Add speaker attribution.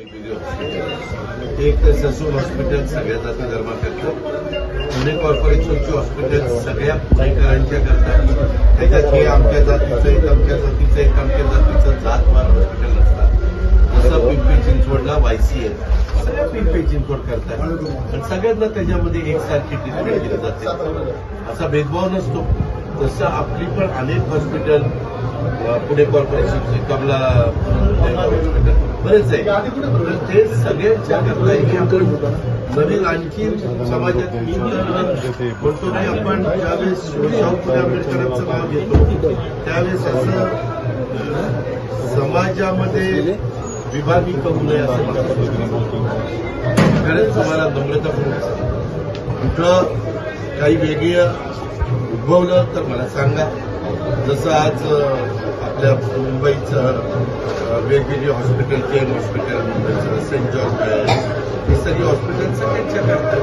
Speaker 1: वेगवेगळे हॉस्पिटल. एक तर ससून हॉस्पिटल सगळ्या जाती धर्माकरता, पुणे कॉर्पोरेशनची हॉस्पिटल सगळ्या पुणेकरांच्या करता. त्याच्यात हे आमच्या जातीचं एक, आमच्या जातीचं एक, आमच्या जातीचं जातवार हॉस्पिटल नसतात. जसं पिंपरी चिंचवडला वायसीएल सगळ्या पिंपरी चिंचवड करतात आणि सगळ्यांना त्याच्यामध्ये एकसारखी ट्रीटमेंट दिली जाते. असा भेदभाव नसतो. तसं आपली पण अनेक हॉस्पिटल पुणे कॉर्पोरेशनचे, कमला हॉस्पिटल बरेच आहे. तर ते सगळ्यांच्या करता आपण नवीन आणखी समाजात म्हणतो की आपण ज्यावेळेस शाहू फुले आंबेडकरांचं नाव घेतो त्यावेळेस असं समाजामध्ये विभागणी करू नये असं खरंच तुम्हाला नम्रतापूर्वक कुठं काही वेगळं उद्भवलं तर मला सांगा. जसं आज आपल्या मुंबईचं वेगवेगळे हॉस्पिटल, केम हॉस्पिटल मुंबईचं, सेंट जॉर्ज हे सगळे हॉस्पिटल सगळ्यांच्या करतात.